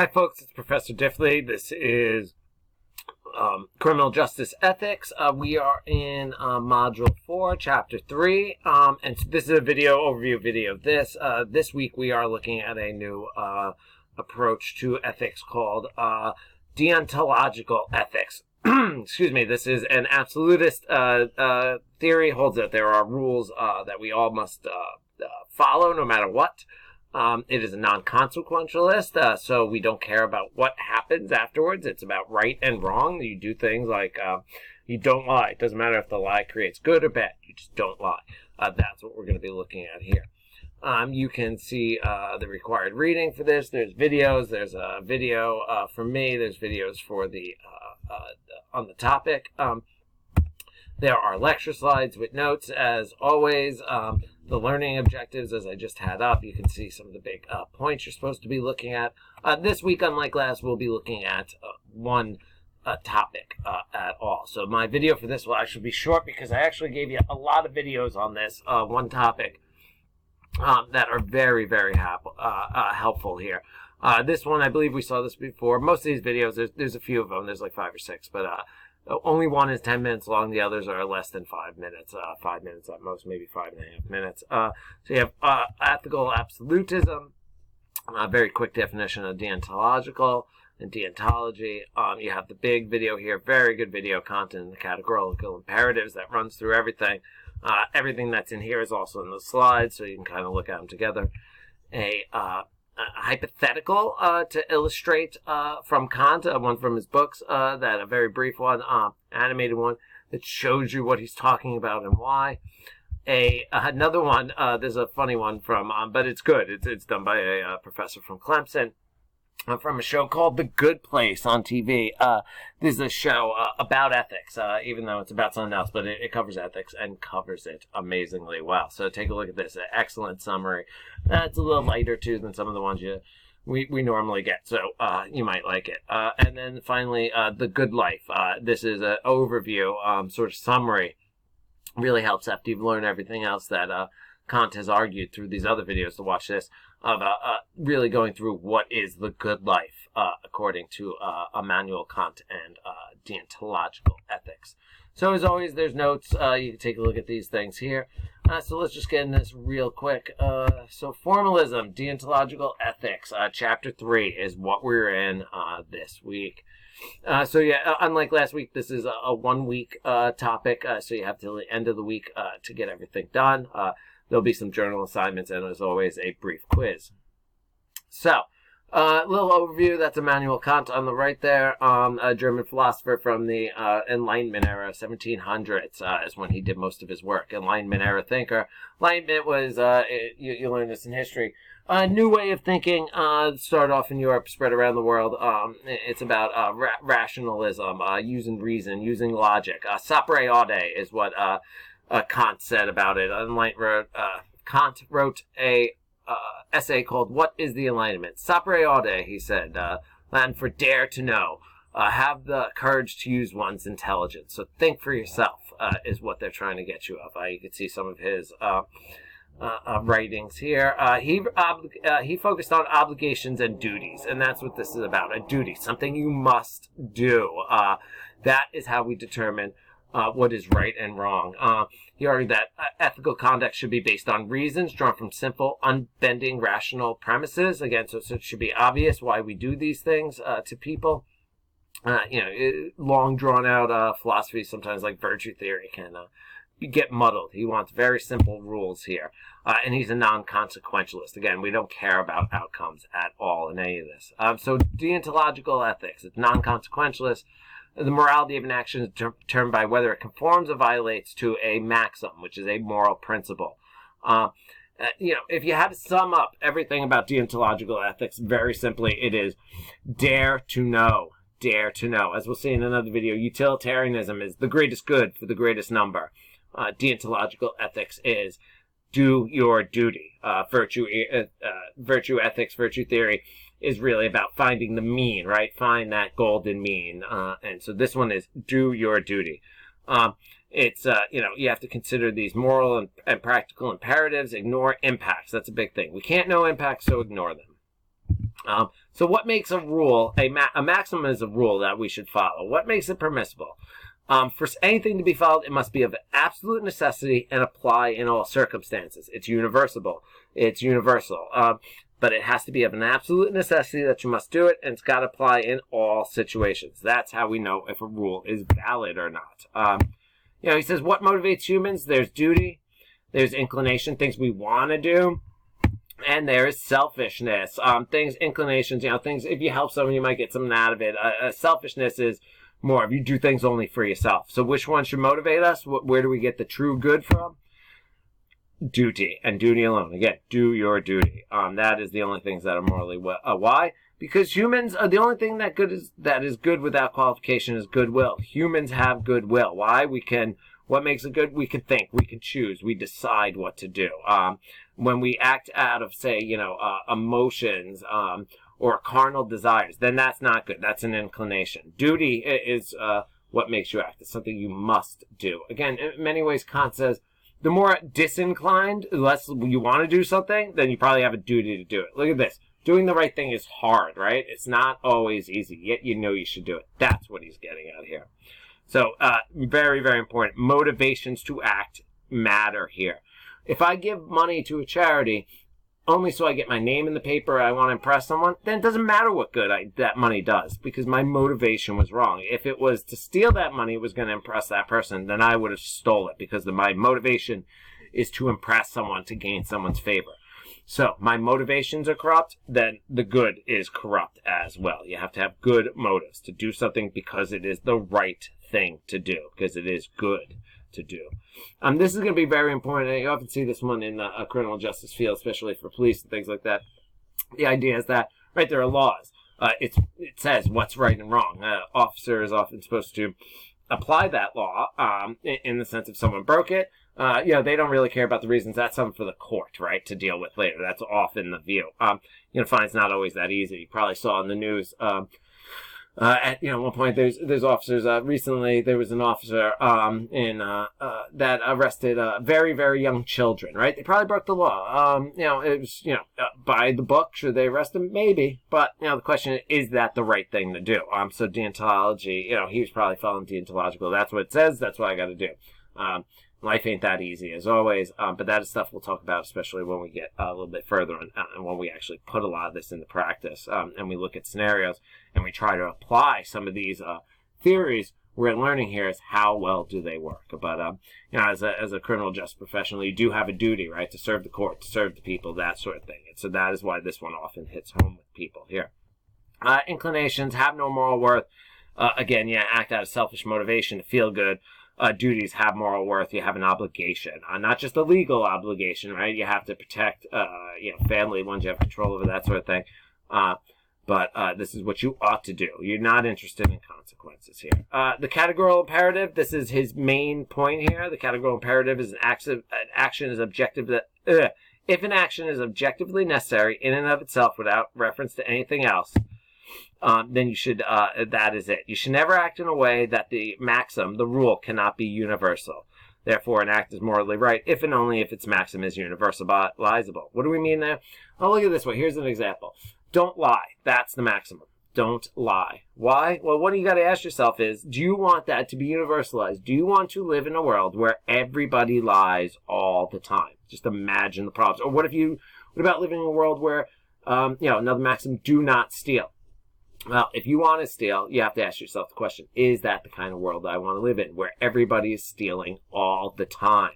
Hi folks, it's Professor Diffley. This is Criminal Justice Ethics. We are in Module 4, Chapter 3, and so this is a overview video of this. This week we are looking at a new approach to ethics called deontological ethics. Excuse me, this is an absolutist theory, holds that there are rules that we all must follow no matter what. It is a non-consequentialist, so we don't care about what happens afterwards. It's about right and wrong. You do things like you don't lie. It doesn't matter if the lie creates good or bad. You just don't lie. That's what we're going to be looking at here. You can see the required reading for this. There's videos. There's a video from me. There's videos for the on the topic. There are lecture slides with notes, as always. The learning objectives, as I just had up, you can see some of the big points you're supposed to be looking at. This week, unlike last, we'll be looking at one topic at all. So my video for this will actually be short because I actually gave you a lot of videos on this one topic that are very, very helpful here. This one, I believe we saw this before. Most of these videos, there's a few of them. There's like 5 or 6, but only one is 10 minutes long. The others are less than 5 minutes, 5 minutes at most, maybe 5.5 minutes. So you have ethical absolutism, a very quick definition of deontological and deontology. You have the big video here, very good video content in the categorical imperatives that runs through everything. Everything that's in here is also in the slides, so you can kind of look at them together. A hypothetical to illustrate from Kant, one from his books, that a very brief one, animated one that shows you what he's talking about and why. Another one, there's a funny one from, but it's good. It's done by a professor from Clemson. From a show called The Good Place on TV. This is a show about ethics, even though it's about something else, but it covers ethics and covers it amazingly well. So take a look at this. An excellent summary. It's a little lighter, too, than some of the ones we normally get, so you might like it. And then finally, The Good Life. This is an overview, sort of summary. Really helps after you've learned everything else that Kant has argued through these other videos to watch this, of really going through what is the good life according to Immanuel Kant and deontological ethics. So as always, there's notes. You can take a look at these things here. So let's just get in this real quick. So formalism, deontological ethics, chapter 3 is what we're in this week. So yeah, unlike last week, this is a 1 week topic. So you have till the end of the week to get everything done. There'll be some journal assignments, and as always, a brief quiz. So, a little overview. That's Immanuel Kant on the right there, a German philosopher from the Enlightenment era, 1700s, is when he did most of his work. Enlightenment era thinker. Enlightenment was, you learn this in history, a new way of thinking, started off in Europe, spread around the world. It's about rationalism, using reason, using logic. Sapere aude is what Kant said about it. Kant wrote a essay called "What is the Enlightenment?" Sapere aude, he said, Latin for dare to know. Have the courage to use one's intelligence. So think for yourself is what they're trying to get you of. You can see some of his writings here. He focused on obligations and duties, and that's what this is about. A duty, something you must do. That is how we determine what is right and wrong. He argued that ethical conduct should be based on reasons drawn from simple, unbending, rational premises. Again, so it should be obvious why we do these things to people. Long drawn out philosophy, sometimes like virtue theory, can get muddled. He wants very simple rules here. And he's a non-consequentialist. Again, we don't care about outcomes at all in any of this. So deontological ethics, it's non-consequentialist. The morality of an action is determined by whether it conforms or violates to a maxim, which is a moral principle. If you had to sum up everything about deontological ethics, very simply, it is dare to know. Dare to know. As we'll see in another video, utilitarianism is the greatest good for the greatest number. Deontological ethics is do your duty. Virtue ethics, virtue theory is really about finding the mean, right? Find that golden mean. And so this one is do your duty. It's, you have to consider these moral and practical imperatives, ignore impacts. That's a big thing. We can't know impacts, so ignore them. So what makes a rule, a maximum is a rule that we should follow? What makes it permissible? For anything to be followed, it must be of absolute necessity and apply in all circumstances. It's universal. But it has to be of an absolute necessity that you must do it, and it's got to apply in all situations. That's how we know if a rule is valid or not. He says, what motivates humans? There's duty, there's inclination, things we want to do, and there's selfishness. Inclinations, things, if you help someone, you might get something out of it. Selfishness is more if you do things only for yourself. So which one should motivate us? Where do we get the true good from? Duty, and duty alone. Again, do your duty. That is the only things that are morally why? Because humans are the only thing that is good without qualification is goodwill. Humans have goodwill. Why? What makes it good? We can think, we can choose, we decide what to do. When we act out of, say, emotions, or carnal desires, then that's not good. That's an inclination. Duty is what makes you act. It's something you must do. Again, in many ways, Kant says, the more disinclined, the less you want to do something, then you probably have a duty to do it. Look at this. Doing the right thing is hard, right? It's not always easy, yet you know you should do it. That's what he's getting at here. So, very, very important. Motivations to act matter here. If I give money to a charity only so I get my name in the paper, I want to impress someone, then it doesn't matter what good that money does, because my motivation was wrong. If it was to steal that money, it was going to impress that person, then I would have stole it, because my motivation is to impress someone, to gain someone's favor. So, my motivations are corrupt, then the good is corrupt as well. You have to have good motives to do something because it is the right thing to do, because it is good to do. This is going to be very important. You often see this one in the criminal justice field, especially for police and things like that. The idea is that, right, there are laws. It says what's right and wrong. Officer is often supposed to apply that law in the sense if someone broke it. They don't really care about the reasons. That's something for the court, right, to deal with later. That's often the view. Find it's not always that easy. You probably saw in the news. At one point, there's officers. Recently, there was an officer that arrested very, very young children. Right? They probably broke the law. It was by the book. Should they arrest them? Maybe. But the question is that the right thing to do? So deontology. He was probably following deontological. That's what it says. That's what I got to do. Life ain't that easy, as always, but that is stuff we'll talk about, especially when we get a little bit further and when we actually put a lot of this into practice, and we look at scenarios and we try to apply some of these theories we're learning here is how well do they work. But as a criminal justice professional, you do have a duty, right, to serve the court, to serve the people, that sort of thing. And so that is why this one often hits home with people here. Inclinations have no moral worth. Again, act out of selfish motivation to feel good. Duties have moral worth. You have an obligation, not just a legal obligation, right? You have to protect, family ones. You have control over that sort of thing. But this is what you ought to do. You're not interested in consequences here. The categorical imperative. This is his main point here. The categorical imperative is an action is objective. If an action is objectively necessary in and of itself without reference to anything else, then you should, that is it. You should never act in a way that the maxim, the rule, cannot be universal. Therefore, an act is morally right if and only if its maxim is universalizable. What do we mean there? Oh, look at this one. Here's an example. Don't lie. That's the maximum. Don't lie. Why? Well, what you got to ask yourself is, do you want that to be universalized? Do you want to live in a world where everybody lies all the time? Just imagine the problems. Or what about living in a world where, another maxim, do not steal? Well, if you want to steal, you have to ask yourself the question, is that the kind of world that I want to live in, where everybody is stealing all the time?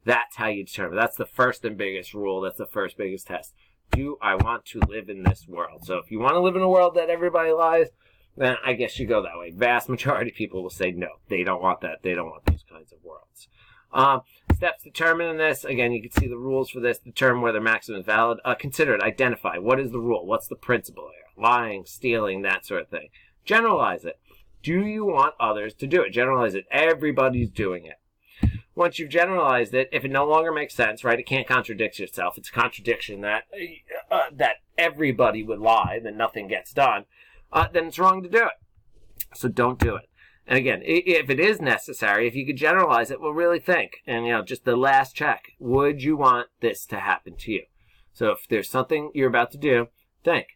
That's how you determine. That's the first and biggest rule. That's the first biggest test. Do I want to live in this world? So if you want to live in a world that everybody lies, then I guess you go that way. Vast majority of people will say no. They don't want that. They don't want those kinds of worlds. Steps determining this. Again, you can see the rules for this. Determine whether maximum is valid. Consider it. Identify. What is the rule? What's the principle here? Lying, stealing, that sort of thing. Generalize it. Do you want others to do it? Generalize it. Everybody's doing it. Once you've generalized it, if it no longer makes sense, right, it can't contradict itself. It's a contradiction that everybody would lie, then nothing gets done, then it's wrong to do it. So don't do it. And again, if it is necessary, if you could generalize it, well, really think. And, just the last check. Would you want this to happen to you? So if there's something you're about to do, think.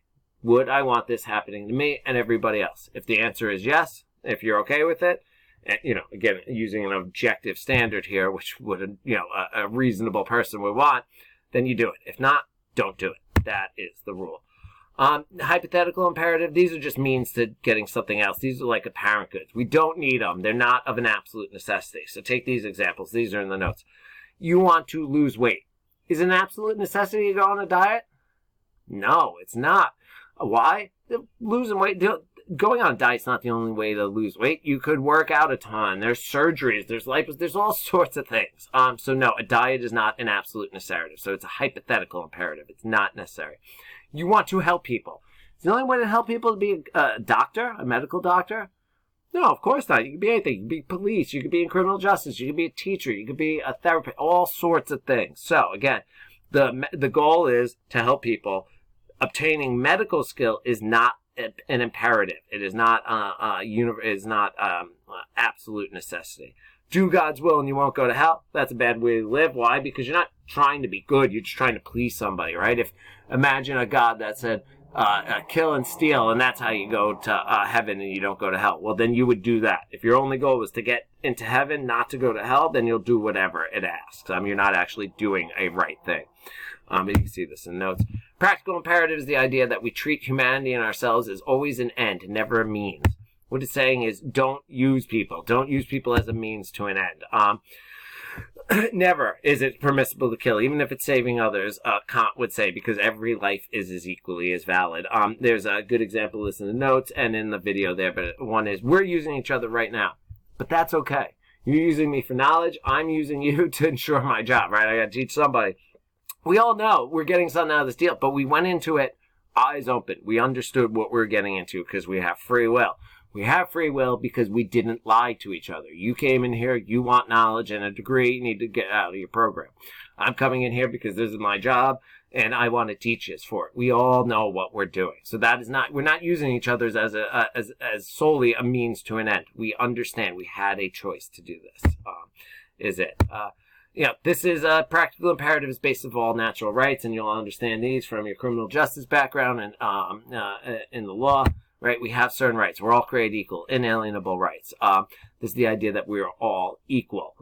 Would I want this happening to me and everybody else? If the answer is yes, if you're okay with it, and, again, using an objective standard here, which would, a reasonable person would want, then you do it. If not, don't do it. That is the rule. Hypothetical imperative, these are just means to getting something else. These are like apparent goods. We don't need them. They're not of an absolute necessity. So take these examples. These are in the notes. You want to lose weight. Is it an absolute necessity to go on a diet? No, it's not. Why? Losing weight, going on a diet's not the only way to lose weight. You could work out a ton. There's surgeries. There's lipos. There's all sorts of things. So no, a diet is not an absolute necessity. So it's a hypothetical imperative. It's not necessary. You want to help people. Is the only way to help people to be a doctor, a medical doctor? No, of course not. You could be anything. You could be police. You could be in criminal justice. You could be a teacher. You could be a therapist. All sorts of things. So again, the goal is to help people. Obtaining medical skill is not an imperative. It is not absolute necessity. Do God's will and you won't go to hell. That's a bad way to live. Why? Because you're not trying to be good. You're just trying to please somebody, right? Imagine a God that said, kill and steal, and that's how you go to heaven and you don't go to hell. Well, then you would do that. If your only goal was to get into heaven, not to go to hell, then you'll do whatever it asks. You're not actually doing a right thing. You can see this in notes. Practical imperative is the idea that we treat humanity and ourselves as always an end, never a means. What it's saying is don't use people. Don't use people as a means to an end. Never is it permissible to kill, even if it's saving others, Kant would say, because every life is as equally as valid. There's a good example of this in the notes and in the video there, but one is we're using each other right now, but that's okay. You're using me for knowledge. I'm using you to ensure my job, right? I got to teach somebody. We all know we're getting something out of this deal, but we went into it eyes open. We understood what we're getting into because we have free will. We have free will because we didn't lie to each other. You came in here, you want knowledge and a degree, you need to get out of your program. I'm coming in here because this is my job and I want to teach you for it. We all know what we're doing. So that is not, we're not using each other as solely a means to an end. We understand we had a choice to do this, is it. This is a practical imperative is based of all natural rights, and you'll understand these from your criminal justice background and in the law, right? We have certain rights. We're all created equal, inalienable rights. This is the idea that we are all equal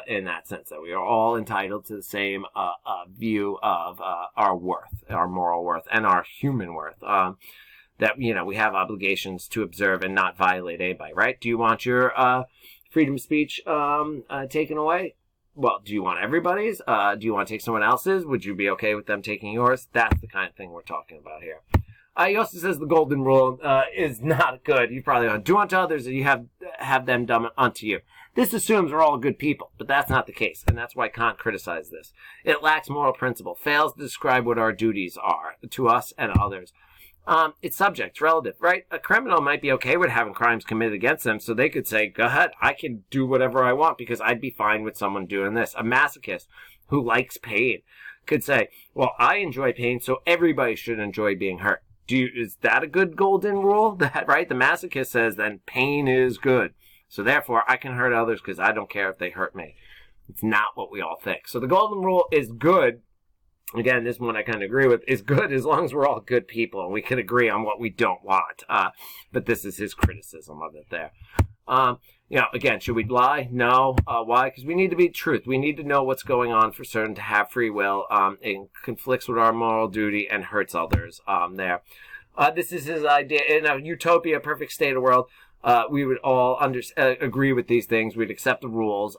in that sense, that we are all entitled to the same view of our worth, our moral worth, and our human worth. That, we have obligations to observe and not violate anybody, right? Do you want your freedom of speech taken away? Well, do you want everybody's? Do you want to take someone else's? Would you be okay with them taking yours? That's the kind of thing we're talking about here. He also says the golden rule is not good. You probably don't do unto others and you have them done unto you. This assumes we're all good people, but that's not the case, and that's why Kant criticized this. It lacks moral principle, fails to describe what our duties are to us and others. It's subject, relative, right? A criminal might be okay with having crimes committed against them, so they could say, go ahead, I can do whatever I want because I'd be fine with someone doing this. A masochist who likes pain could say, well, I enjoy pain, so everybody should enjoy being hurt. Is that a good golden rule? That, right? The masochist says then pain is good. So therefore, I can hurt others because I don't care if they hurt me. It's not what we all think. So the golden rule is good. Again, this one I kind of agree with, is good as long as we're all good people and we can agree on what we don't want. But this is his criticism of it there. Again, should we lie? No. Why? Because we need to be truth. We need to know what's going on for certain to have free will. It conflicts with our moral duty and hurts others there. This is his idea. In a utopia, perfect state of world, we would all agree with these things. We'd accept the rules.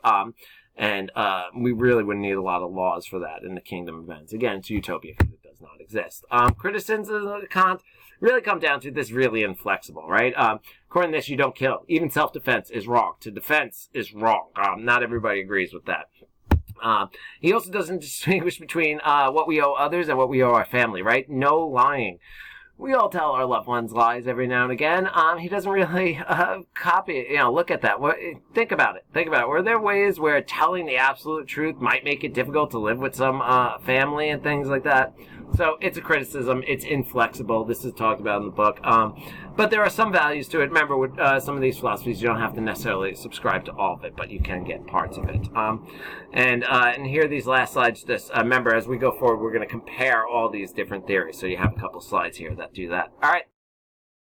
And we really wouldn't need a lot of laws for that in the kingdom of men. Again, it's utopia because it does not exist. Criticisms of Kant really come down to this really inflexible, right? According to this, you don't kill. Even self-defense is wrong. To defense is wrong. Not everybody agrees with that. He also doesn't distinguish between what we owe others and what we owe our family, right? No lying. We all tell our loved ones lies every now and again. He doesn't really copy, look at that. Think about it. Were there ways where telling the absolute truth might make it difficult to live with some family and things like that? So it's a criticism. It's inflexible. This is talked about in the book. But there are some values to it. Remember, with some of these philosophies, you don't have to necessarily subscribe to all of it, but you can get parts of it. And here are these last slides. Remember, as we go forward, we're going to compare all these different theories. So you have a couple slides here that do that. All right.